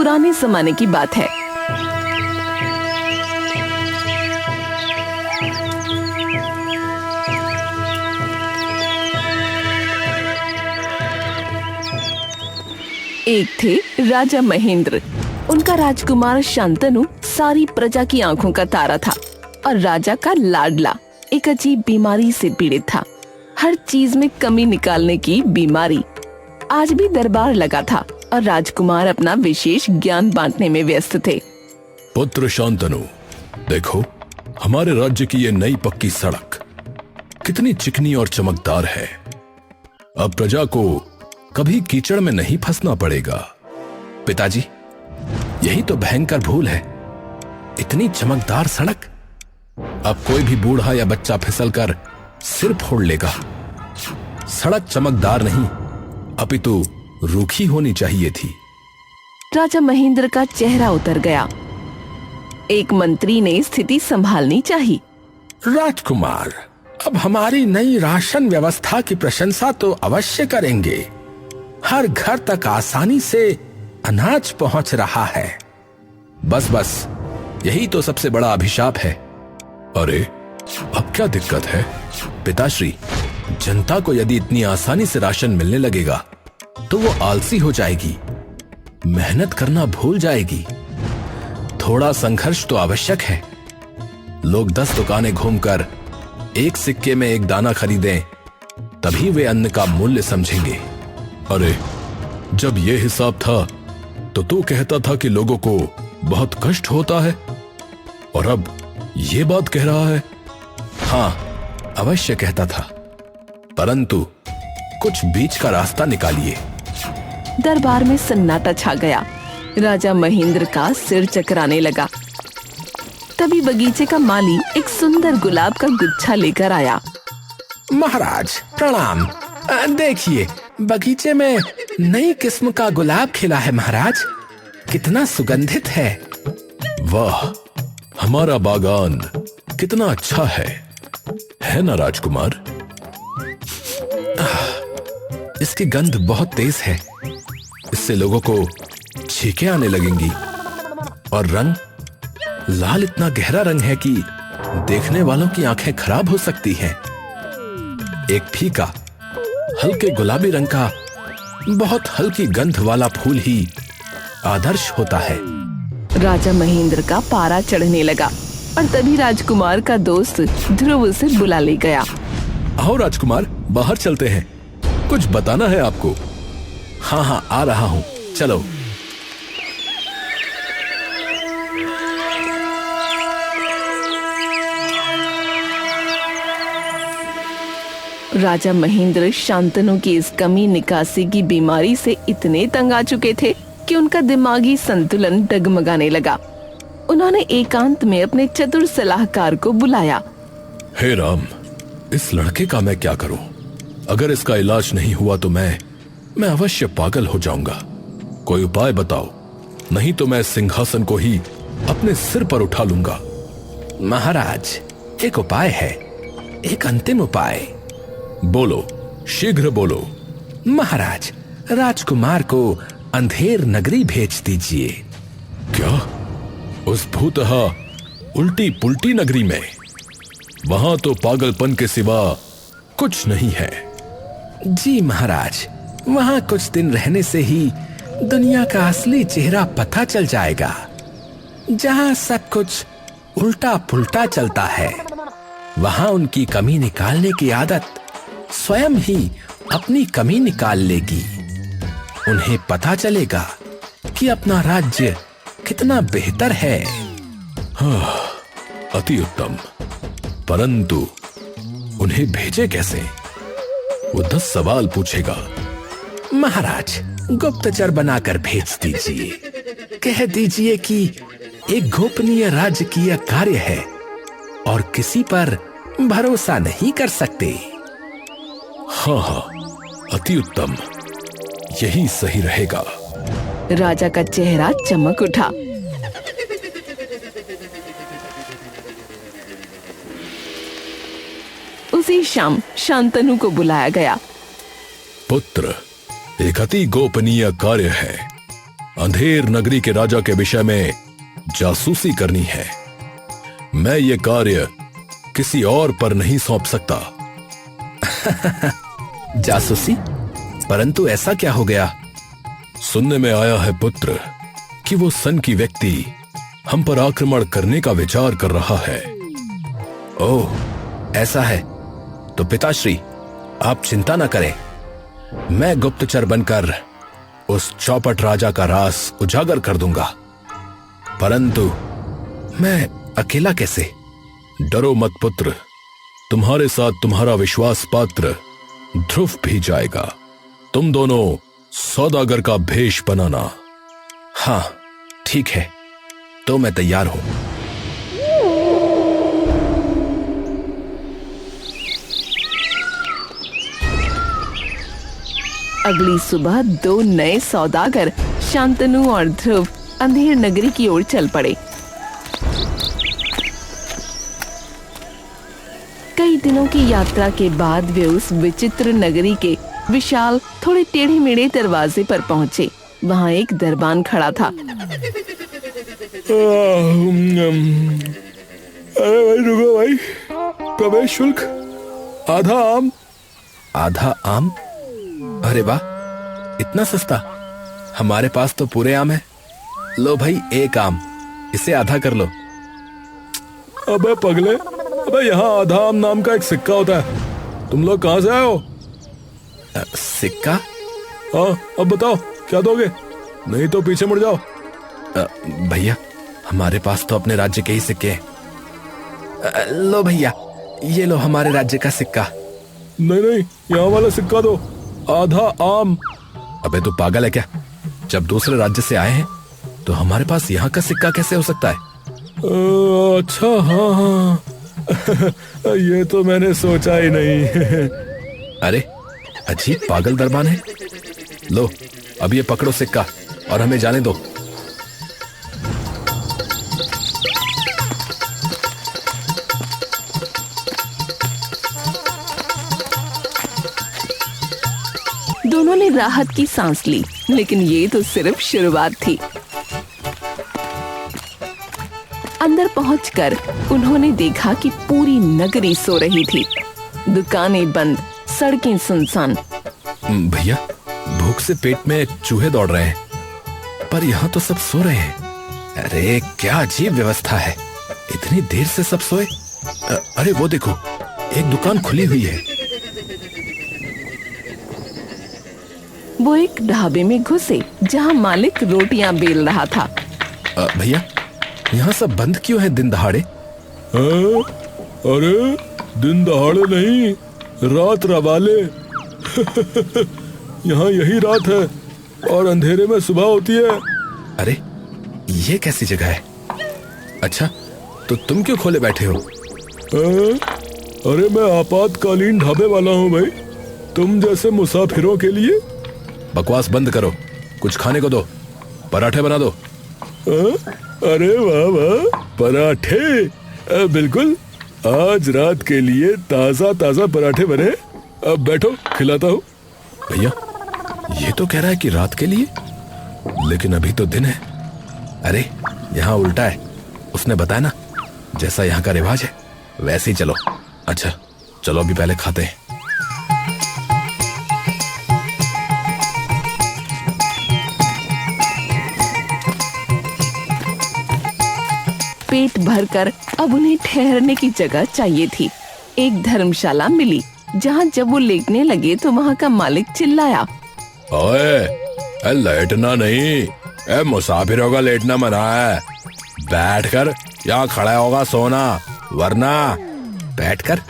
पुराने जमाने की बात है। एक थे राजा महेंद्र। उनका राजकुमार शांतनु सारी प्रजा की आंखों का तारा था और राजा का लाडला एक अजीब बीमारी से पीड़ित था। हर चीज में कमी निकालने की बीमारी। आज भी दरबार लगा था और राजकुमार अपना विशेष ज्ञान बांटने में व्यस्त थे। पुत्र शांतनु, देखो हमारे राज्य की ये नई पक्की सड़क कितनी चिकनी और चमकदार है। अब प्रजा को कभी कीचड़ में नहीं फंसना पड़ेगा। पिताजी, यही तो भयंकर भूल है, इतनी चमकदार सड़क। अब कोई भी बूढ़ा या बच्चा फिसलकर सिर फोड़ लेगा। सड़क चमकदार नहीं, अपितु रूखी होनी चाहिए थी। राजा महेंद्र का चेहरा उतर गया। एक मंत्री ने स्थिति संभालनी चाहिए। राजकुमार, अब हमारी नई राशन व्यवस्था की प्रशंसा तो अवश्य करेंगे। हर घर तक आसानी से अनाज पहुंच रहा है। बस बस, यही तो सबसे बड़ा अभिशाप है। अरे अब क्या दिक्कत है पिताश्री? जनता को यदि इतनी आसानी से राशन मिलने लगेगा तो वो आलसी हो जाएगी, मेहनत करना भूल जाएगी। थोड़ा संघर्ष तो आवश्यक है। लोग 10 दुकानें घूमकर एक सिक्के में एक दाना खरीदें, तभी वे अन्न का मूल्य समझेंगे। अरे जब ये हिसाब था तो तू कहता था कि लोगों को बहुत कष्ट होता है, और अब ये बात कह रहा है। हाँ, अवश्य कहता था, परंतु कुछ बीच का रास्ता निकालिए। दरबार में सन्नाटा छा गया। राजा महेंद्र का सिर चकराने लगा। तभी बगीचे का माली एक सुंदर गुलाब का गुच्छा लेकर आया। महाराज प्रणाम। देखिए, बगीचे में नई किस्म का गुलाब खिला है महाराज। कितना सुगंधित है। वाह, हमारा बागान कितना अच्छा है ना राजकुमार? इसकी गंध बहुत तेज है। इससे लोगों को छींकें आने लगेंगी। और रंग, लाल इतना गहरा रंग है कि देखने वालों की आंखें खराब हो सकती हैं। एक फीका हल्के गुलाबी रंग का बहुत हल्की गंध वाला फूल ही आदर्श होता है। राजा महेंद्र का पारा चढ़ने लगा और तभी राजकुमार का दोस्त ध्रुव उसे बुला ले गया। आओ राजकुमार, बाहर चलते हैं, कुछ बताना है आपको। हाँ हाँ, आ रहा हूँ, चलो। राजा महेंद्र शांतनु की इस कमी निकासी की बीमारी से इतने तंग आ चुके थे कि उनका दिमागी संतुलन डगमगाने लगा। उन्होंने एकांत में अपने चतुर सलाहकार को बुलाया। हे राम, इस लड़के का मैं क्या करूं? अगर इसका इलाज नहीं हुआ तो मैं अवश्य पागल हो जाऊंगा। कोई उपाय बताओ, नहीं तो मैं सिंहासन को ही अपने सिर पर उठा लूंगा। महाराज, एक उपाय है, एक अंतिम उपाय। बोलो, शीघ्र बोलो। महाराज, राजकुमार को अंधेर नगरी भेज दीजिए। क्या? उस भूतहा उल्टी पुल्टी नगरी में? वहां तो पागलपन के सिवा कुछ नहीं है। जी महाराज, वहां कुछ दिन रहने से ही दुनिया का असली चेहरा पता चल जाएगा। जहां सब कुछ उल्टा पुल्टा चलता है, वहां उनकी कमी निकालने की आदत स्वयं ही अपनी कमी निकाल लेगी। उन्हें पता चलेगा कि अपना राज्य कितना बेहतर है। हाँ, अति उत्तम, परंतु उन्हें भेजे कैसे? वो 10 सवाल पूछेगा। महाराज, गुप्तचर बनाकर भेज दीजिए। कह दीजिए कि एक गोपनीय राजकीय कार्य है और किसी पर भरोसा नहीं कर सकते। हाँ हाँ, अति उत्तम, यही सही रहेगा। राजा का चेहरा चमक उठा। उसी शाम शांतनु को बुलाया गया। पुत्र, एक अति गोपनीय कार्य है अंधेर नगरी के राजा के विषय में जासूसी करनी है। मैं ये कार्य किसी और पर नहीं सौंप सकता। जासूसी? परंतु ऐसा क्या हो गया? सुनने में आया है पुत्र कि वो सन की व्यक्ति हम पर आक्रमण करने का विचार कर रहा है। ओह, ऐसा है तो पिताश्री आप चिंता न करें। मैं गुप्तचर बनकर उस चौपट राजा का राज उजागर कर दूंगा। परंतु मैं अकेला कैसे? डरो मत पुत्र, तुम्हारे साथ तुम्हारा विश्वास पात्र ध्रुव भी जाएगा। तुम दोनों सौदागर का भेष बनाना। हाँ ठीक है, तो मैं तैयार हूं। अगली सुबह दो नए सौदागर शांतनु और ध्रुव अंधेर नगरी की ओर चल पड़े। कई दिनों की यात्रा के बाद वे उस विचित्र नगरी के विशाल थोड़े टेढ़े मेढ़े दरवाजे पर पहुंचे। वहां एक दरबान खड़ा था। अरे भाई रुको भाई, प्रवेश शुल्क आधा आम। आधा आम? अरे वाह, इतना सस्ता। हमारे पास तो पूरे आम है। लो भाई, एक आम, इसे आधा कर लो। अबे पगले, अबे यहाँ आधा आम नाम का एक सिक्का होता है। तुम लोग कहाँ से आए हो? सिक्का? हाँ, अब बताओ क्या दोगे, नहीं तो पीछे मुड़ जाओ। भैया, हमारे पास तो अपने राज्य के ही सिक्के हैं। लो भैया, ये लो हमारे राज्य का सिक्का। नहीं नहीं, यहाँ वाला सिक्का दो, आधा आम। अबे तू पागल है क्या? जब दूसरे राज्य से आए हैं तो हमारे पास यहाँ का सिक्का कैसे हो सकता है? अच्छा हाँ हाँ ये तो मैंने सोचा ही नहीं। अरे अजीब पागल दरबान है। लो अब ये पकड़ो सिक्का और हमें जाने दो। दोनों ने राहत की सांस ली, लेकिन ये तो सिर्फ शुरुआत थी। अंदर पहुंचकर उन्होंने देखा कि पूरी नगरी सो रही थी। दुकानें बंद, सड़कें सुनसान। भैया, भूख से पेट में चूहे दौड़ रहे हैं, पर यहाँ तो सब सो रहे हैं। अरे क्या अजीब व्यवस्था है, इतनी देर से सब सोए। अरे वो देखो, एक दुकान खुली हुई है। वो एक ढाबे में घुसे जहाँ मालिक रोटियां बेल रहा था। भैया, यहाँ सब बंद क्यों है दिन दहाड़े? अरे दिन दहाड़े नहीं, रात रवाले। यहाँ यही रात है और अंधेरे में सुबह होती है। अरे ये कैसी जगह है? अच्छा, तो तुम क्यों खोले बैठे हो? अरे मैं आपातकालीन ढाबे वाला हूँ भाई, तुम जैसे मुसाफिरों के लिए। बकवास बंद करो, कुछ खाने को दो, पराठे बना दो। अरे वाह वाह, पराठे। बिल्कुल, आज रात के लिए ताजा ताजा पराठे बने। अब बैठो, खिलाता हूँ। भैया, ये तो कह रहा है कि रात के लिए, लेकिन अभी तो दिन है। अरे यहाँ उल्टा है, उसने बताया ना, जैसा यहाँ का रिवाज है वैसे ही चलो। अच्छा चलो, अभी पहले खाते हैं। पेट भरकर अब उन्हें ठहरने की जगह चाहिए थी। एक धर्मशाला मिली, जहाँ जब वो लेटने लगे तो वहाँ का मालिक चिल्लाया, ओए, लेटना नहीं, मुसाफिरों का लेटना मना है। बैठकर या खड़ा होगा सोना, वरना। बैठकर?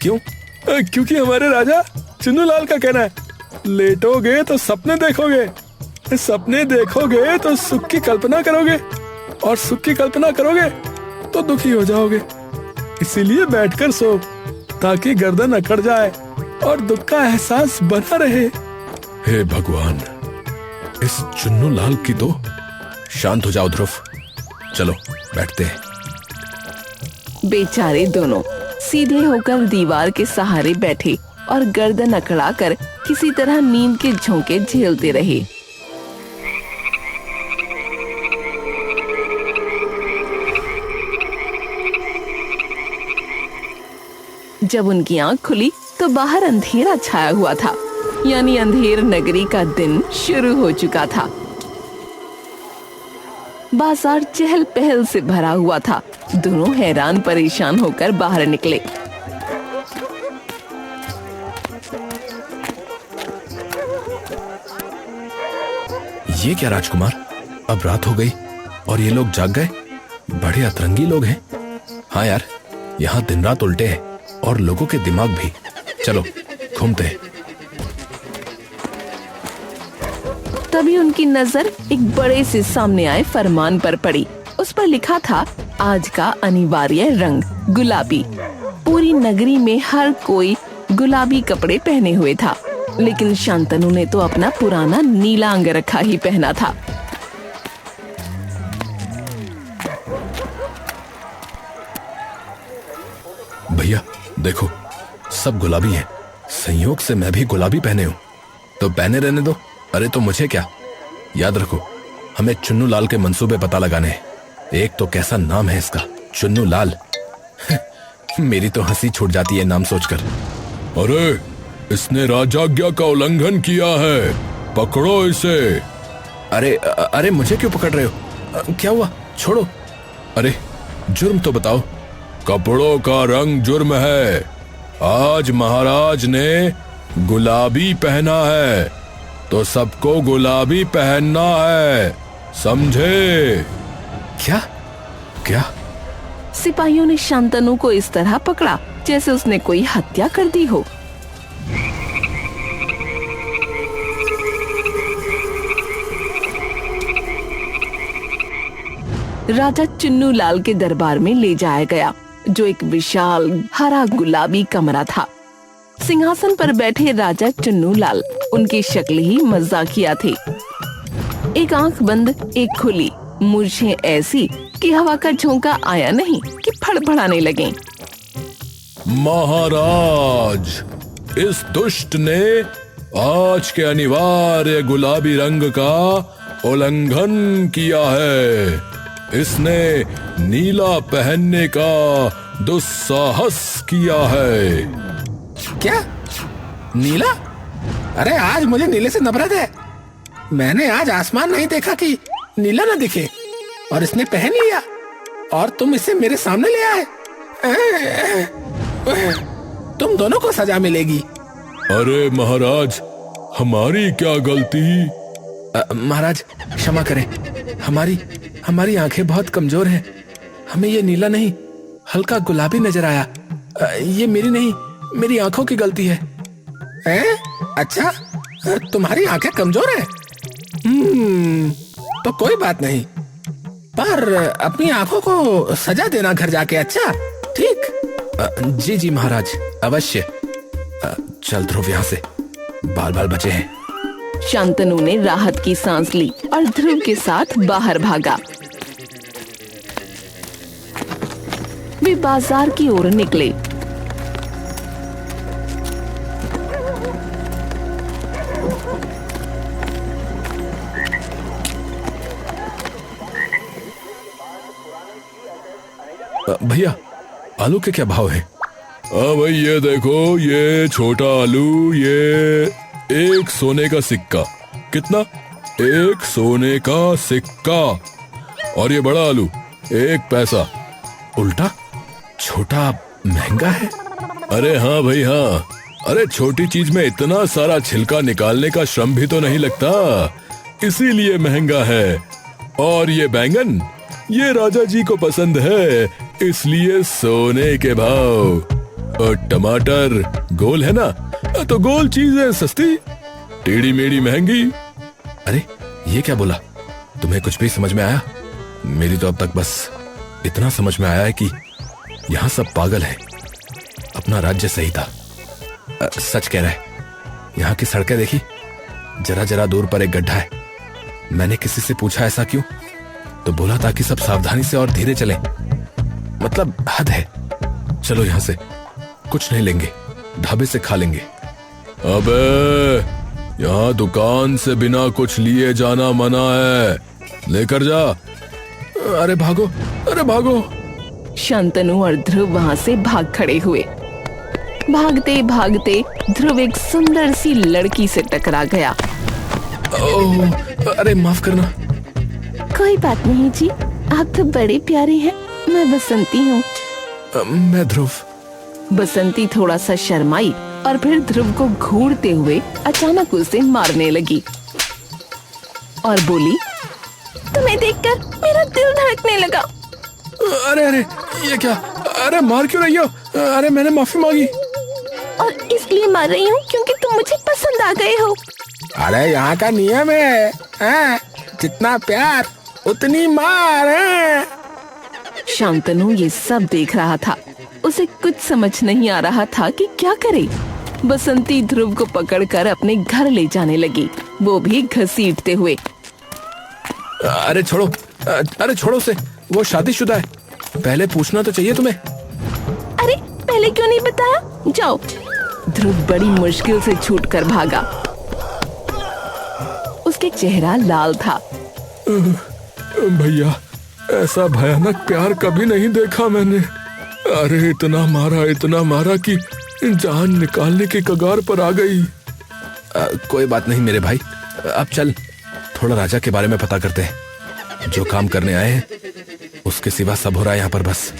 क्यों? क्योंकि हमारे राजा चिन्नूलाल का कहना है, लेटोगे तो सपने देखोगे, सपने देखोगे तो सुख की कल्पना करोगे, और सुख की कल्पना करोगे तो दुखी हो जाओगे। इसीलिए बैठकर सो, ताकि गर्दन अकड़ जाए और दुख का एहसास बना रहे। हे भगवान, इस चुन्नूलाल की तो। शांत हो जाओ ध्रुव, चलो बैठते हैं। बेचारे दोनों सीधे होकर दीवार के सहारे बैठे और गर्दन अकड़ाकर किसी तरह नींद के झोंके झेलते रहे। जब उनकी आंख खुली तो बाहर अंधेरा छाया हुआ था, यानी अंधेर नगरी का दिन शुरू हो चुका था। बाजार चहल पहल से भरा हुआ था। दोनों हैरान परेशान होकर बाहर निकले। ये क्या राजकुमार, अब रात हो गई और ये लोग जाग गए? बड़े अतरंगी लोग हैं। हाँ यार, यहाँ दिन रात उल्टे हैं और लोगों के दिमाग भी। चलो घूमते हैं। तभी उनकी नजर एक बड़े से सामने आए फरमान पर पड़ी। उस पर लिखा था, आज का अनिवार्य रंग गुलाबी। पूरी नगरी में हर कोई गुलाबी कपड़े पहने हुए था, लेकिन शांतनु ने तो अपना पुराना नीला अंगरखा ही पहना था। भैया देखो, सब गुलाबी हैं। संयोग से मैं भी गुलाबी पहने हूँ, तो पहने रहने दो। अरे तो मुझे क्या, याद रखो हमें चुन्नू लाल के मंसूबे पता लगाने हैं। एक तो कैसा नाम है इसका, चुन्नू लाल। मेरी तो हंसी छूट जाती है नाम सोचकर। अरे इसने राजाज्ञा का उल्लंघन किया है, पकड़ो इसे। अरे मुझे क्यों पकड़ रहे हो? क्या हुआ? छोड़ो। अरे जुर्म तो बताओ। कपड़ों का रंग जुर्म है। आज महाराज ने गुलाबी पहना है तो सबको गुलाबी पहनना है, समझे? क्या क्या? सिपाहियों ने शांतनु को इस तरह पकड़ा जैसे उसने कोई हत्या कर दी हो। राजा चुन्नू लाल के दरबार में ले जाया गया, जो एक विशाल हरा गुलाबी कमरा था। सिंहासन पर बैठे राजा चुन्नू लाल उनकी शक्ल ही मजाकिया थी। एक आंख बंद, एक खुली, मूंछें ऐसी कि हवा का झोंका आया नहीं कि फड़फड़ाने लगे। महाराज, इस दुष्ट ने आज के अनिवार्य गुलाबी रंग का उल्लंघन किया है। इसने नीला पहनने का दुस्साहस किया है। क्या? नीला? अरे आज मुझे नीले से नफरत है। मैंने आज आसमान नहीं देखा कि नीला न दिखे, और इसने पहन लिया और तुम इसे मेरे सामने ले आए। तुम दोनों को सजा मिलेगी। अरे महाराज, हमारी क्या गलती? महाराज क्षमा करें, हमारी आंखें बहुत कमजोर हैं। हमें ये नीला नहीं, हल्का गुलाबी नजर आया। ये मेरी नहीं, मेरी आंखों की गलती है। अच्छा, तुम्हारी आंखें कमजोर हैं? तो कोई बात नहीं, पर अपनी आंखों को सजा देना घर जाके। अच्छा ठीक। जी जी महाराज, अवश्य। चल ध्रुव, यहाँ से बाल बाल बचे हैं। शांतनु ने राहत की सांस ली और ध्रुव के साथ बाहर भागा। वे बाजार की ओर निकले। भैया, आलू के क्या भाव है? भाई ये देखो, ये छोटा आलू, ये 1 सोने का सिक्का। कितना? 1 सोने का सिक्का। और ये बड़ा आलू 1 पैसा। उल्टा छोटा महंगा है। अरे हाँ भाई हाँ। अरे छोटी चीज में इतना सारा छिलका निकालने का श्रम भी तो नहीं लगता, इसीलिए महंगा है। और ये बैंगन, ये राजा जी को पसंद है, इसलिए सोने के भाव। और टमाटर गोल है ना, तो गोल चीजें सस्ती, टेढ़ी मेढ़ी महंगी। अरे ये क्या बोला? तुम्हें कुछ भी समझ में आया? मेरी तो अब तक बस इतना समझ में आया है कि यहाँ सब पागल है। अपना राज्य सही था। सच कह रहा है। यहाँ की सड़कें देखी, जरा जरा दूर पर एक गड्ढा है। मैंने किसी से पूछा ऐसा क्यों, तो बोला ताकि सब सावधानी से और धीरे चलें। मतलब हद है। चलो यहाँ से, कुछ नहीं लेंगे, ढाबे से खा लेंगे। अबे यहाँ दुकान से बिना कुछ लिए जाना मना है, लेकर जा। अरे भागो, अरे भागो। शांतनु और ध्रुव वहाँ से भाग खड़े हुए। भागते भागते ध्रुव एक सुंदर सी लड़की से टकरा गया। ओह, अरे माफ करना। कोई बात नहीं जी, आप तो बड़े प्यारे हैं। मैं बसंती हूँ। मैं ध्रुव। बसंती थोड़ा सा शर्माई और फिर ध्रुव को घूरते हुए अचानक उसे मारने लगी और बोली, तुम्हें देखकर मेरा दिल धड़कने लगा। अरे अरे ये क्या? अरे मार क्यों रही हो? अरे मैंने माफी मांगी। और इसलिए मार रही हूँ क्योंकि तुम मुझे पसंद आ गए हो। अरे यहाँ का नियम है, जितना प्यार उतनी मार है। शांतनु ये सब देख रहा था। उसे कुछ समझ नहीं आ रहा था कि क्या करे। बसंती ध्रुव को पकड़कर अपने घर ले जाने लगी, वो भी घसीटते हुए। अरे छोड़ो, अरे छोड़ो उसे, वो शादीशुदा है। पहले पूछना तो चाहिए तुम्हें। अरे पहले क्यों नहीं बताया? जाओ। ध्रुव बड़ी मुश्किल से छूटकर भागा। उसके चेहरा लाल था। भैया, ऐसा भयानक प्यार कभी नहीं देखा मैंने। अरे इतना मारा कि जान निकालने की कगार पर आ गई। कोई बात नहीं मेरे भाई, अब चल थोड़ा राजा के बारे में पता करते हैं। जो काम करने आए हैं उसके सिवा सब हो रहा है यहाँ पर बस।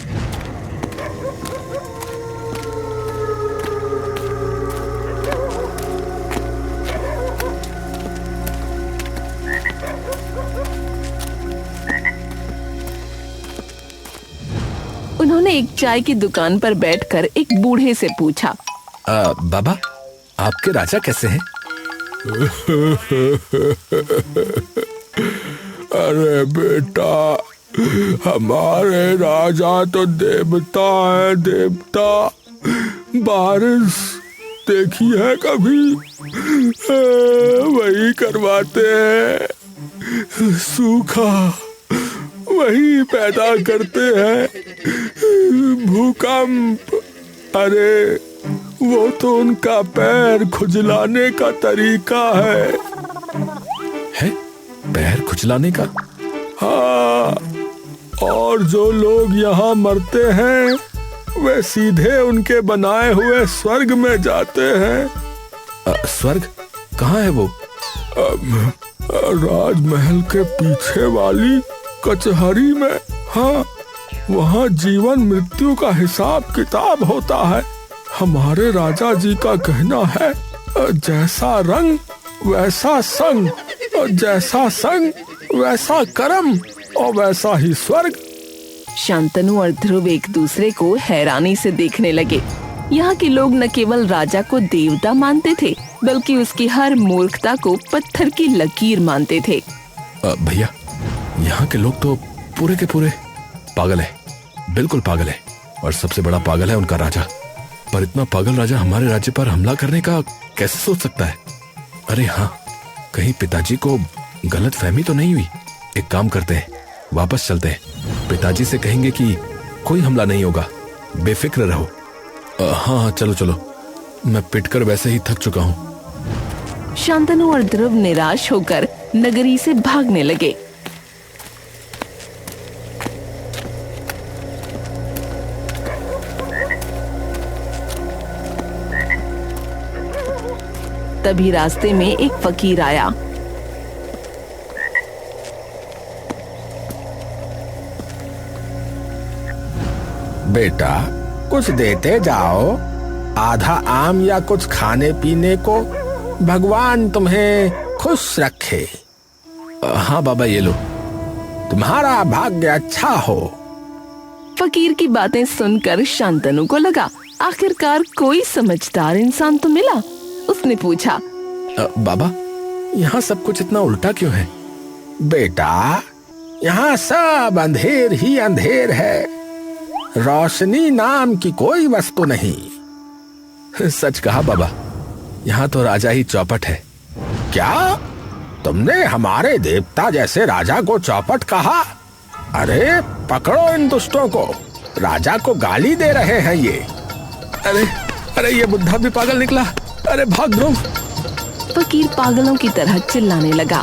उन्होंने एक चाय की दुकान पर बैठकर एक बूढ़े से पूछा, बाबा, आपके राजा कैसे हैं? अरे बेटा, हमारे राजा तो देवता है, देवता। बारिश देखी है कभी? वही करवाते हैं। सूखा वही पैदा करते हैं। भूकंप, अरे वो तो उनका पैर खुजलाने का तरीका है? पैर खुजलाने का? हाँ, और जो लोग यहाँ मरते हैं वे सीधे उनके बनाए हुए स्वर्ग में जाते हैं। स्वर्ग कहाँ है वो? राजमहल के पीछे वाली कचहरी में। हाँ, वहाँ जीवन मृत्यु का हिसाब किताब होता है। हमारे राजा जी का कहना है, जैसा रंग वैसा संग, और जैसा संग वैसा कर्म, और वैसा ही स्वर्ग। शांतनु और ध्रुव एक दूसरे को हैरानी से देखने लगे। यहाँ के लोग न केवल राजा को देवता मानते थे, बल्कि उसकी हर मूर्खता को पत्थर की लकीर मानते थे। भैया, यहाँ के लोग तो पूरे के पूरे पागल है, बिल्कुल पागल है। और सबसे बड़ा पागल है उनका राजा। पर इतना पागल राजा हमारे राज्य पर हमला करने का कैसे सोच सकता है? अरे हाँ, कहीं पिताजी को गलत फहमी तो नहीं हुई? एक काम करते हैं, वापस चलते हैं। पिताजी से कहेंगे कि कोई हमला नहीं होगा, बेफिक्र रहो। हाँ, चलो चलो, मैं पिटकर वैसे ही थक चुका हूँ। शांतनु और ध्रुव निराश होकर नगरी से भागने लगे। तभी रास्ते में एक फकीर आया। बेटा, कुछ देते जाओ, आधा आम या कुछ खाने पीने को। भगवान तुम्हें खुश रखे। हाँ बाबा, ये लो। तुम्हारा भाग्य अच्छा हो। फकीर की बातें सुनकर शांतनु को लगा, आखिरकार कोई समझदार इंसान तो मिला। उसने पूछा, बाबा, यहाँ सब कुछ इतना उल्टा क्यों है? बेटा, यहाँ सब अंधेर ही अंधेर है। रोशनी नाम की कोई वस्तु नहीं। सच कहा बाबा, यहाँ तो राजा ही चौपट है। क्या तुमने हमारे देवता जैसे राजा को चौपट कहा? अरे पकड़ो इन दुष्टों को, राजा को गाली दे रहे हैं ये। अरे अरे, ये बुढ़ा भी पागल निकला। अरे भाग ध्रुव। फकीर पागलों की तरह चिल्लाने लगा।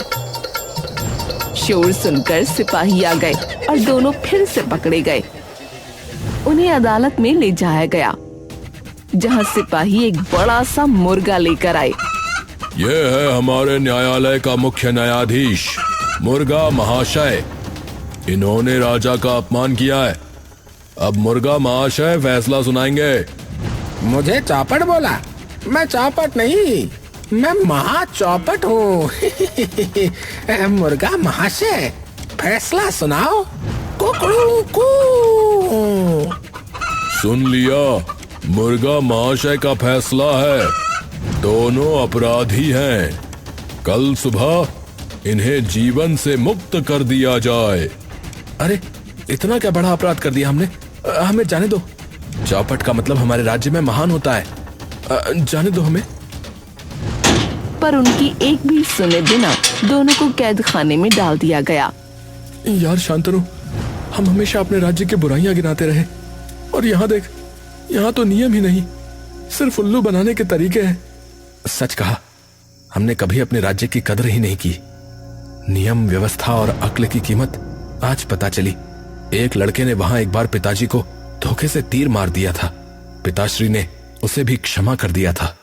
शोर सुनकर सिपाही आ गए और दोनों फिर से पकड़े गए। उन्हें अदालत में ले जाया गया। जहाँ सिपाही एक बड़ा सा मुर्गा लेकर आए। ये है हमारे न्यायालय का मुख्य न्यायाधीश मुर्गा महाशय। इन्होंने राजा का अपमान किया है। अब मुर्गा महाशय फैसला सुनाएंगे। मुझे चौपट बोला? मैं चौपट नहीं, मैं महा चौपट हूँ। मुर्गा महाशय फैसला सुनाओ। कुकड़ू कू। सुन लिया, मुर्गा महाशय का फैसला है। दोनों अपराधी हैं। कल सुबह इन्हें जीवन से मुक्त कर दिया जाए। अरे इतना क्या बड़ा अपराध कर दिया हमने? हमें जाने दो। चौपट का मतलब हमारे राज्य में महान होता है। जाने दो हमें। पर उनकी एक भी सुने बिना दोनों को कैद खाने में डाल दिया गया। यार शांतनु, हम हमेशा अपने राज्य की बुराइयां गिनाते रहे, और यहाँ देख, यहाँ तो नियम ही नहीं, सिर्फ उल्लू बनाने के तरीके हैं। सच कहा, हमने कभी अपने राज्य की कदर ही नहीं की। नियम, व्यवस्था और अक्ल की कीमत आज पता चली। एक लड़के ने वहां एक बार पिताजी को धोखे से तीर मार दिया था। पिताश्री ने उसे भी क्षमा कर दिया था,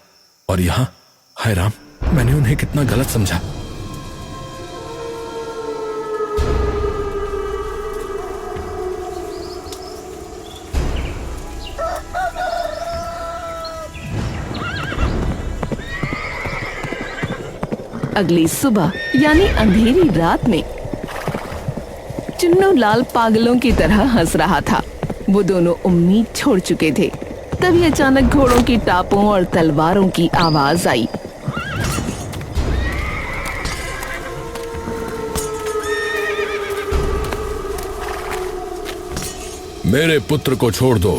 और यहाँ, हाय राम, मैंने उन्हें कितना गलत समझा। अगली सुबह यानी अंधेरी रात में चुन्नू लाल पागलों की तरह हंस रहा था। वो दोनों उम्मीद छोड़ चुके थे। तभी अचानक घोड़ों की टापों और तलवारों की आवाज आई। मेरे पुत्र को छोड़ दो।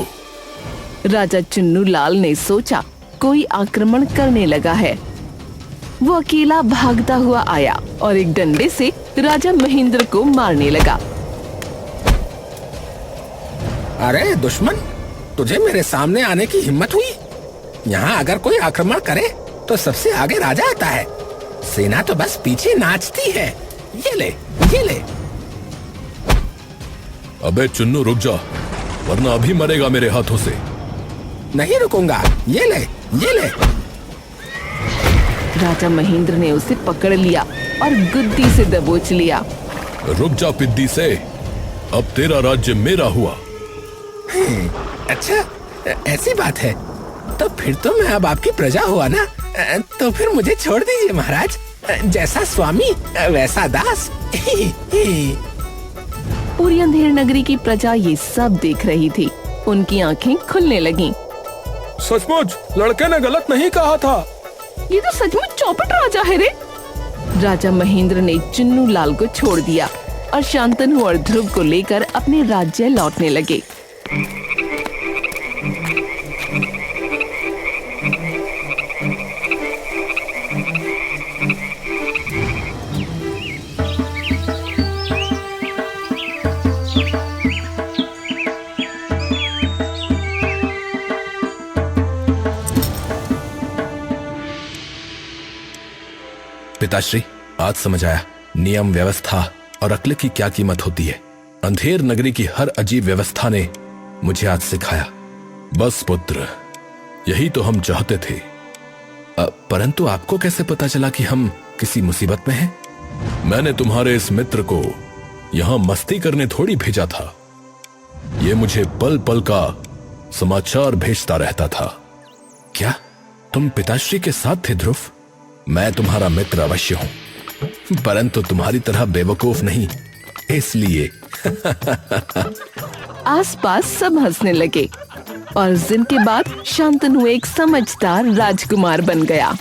राजा चुन्नू लाल ने सोचा कोई आक्रमण करने लगा है। वो अकेला भागता हुआ आया और एक डंडे से राजा महेंद्र को मारने लगा। अरे दुश्मन, तुझे मेरे सामने आने की हिम्मत हुई? यहाँ अगर कोई आक्रमण करे तो सबसे आगे राजा आता है। सेना तो बस पीछे नाचती है। ये ले, ये ले। अबे चुन्नू, रुक जा, वरना अभी मरेगा मेरे हाथों से। नहीं रुकूंगा। ये ले, ये ले। राजा महेंद्र ने उसे पकड़ लिया और गुद्दी से दबोच लिया। रुक जा पिद्दी से, अब तेरा राज्य मेरा हुआ। अच्छा, ऐसी बात है। तो फिर तो मैं अब आपकी प्रजा हुआ ना? तो फिर मुझे छोड़ दीजिए महाराज। जैसा स्वामी वैसा दास। पूरी अंधेर नगरी की प्रजा ये सब देख रही थी। उनकी आंखें खुलने लगीं। सचमुच लड़के ने गलत नहीं कहा था। ये तो सचमुच चौपट राजा है रे। राजा महेंद्र ने चुन्नू लाल को छोड़ दिया और शांतनु और ध्रुव को लेकर अपने राज्य लौटने लगे। पिताश्री, आज समझ आया नियम, व्यवस्था और अक्ल की क्या कीमत होती है। अंधेर नगरी की हर अजीब व्यवस्था ने मुझे आज सिखाया। बस पुत्र, यही तो हम चाहते थे। परंतु आपको कैसे पता चला कि हम किसी मुसीबत में हैं? मैंने तुम्हारे इस मित्र को यहाँ मस्ती करने थोड़ी भेजा था। ये मुझे पल पल का समाचार भेजता रहता था। क्या तुम पिताश्री के साथ थे ध्रुव? मैं तुम्हारा मित्र अवश्य हूँ, परंतु तुम्हारी तरह बेवकूफ नहीं, इसलिए। आसपास सब हंसने लगे और उस दिन के बाद शांतनु एक समझदार राजकुमार बन गया।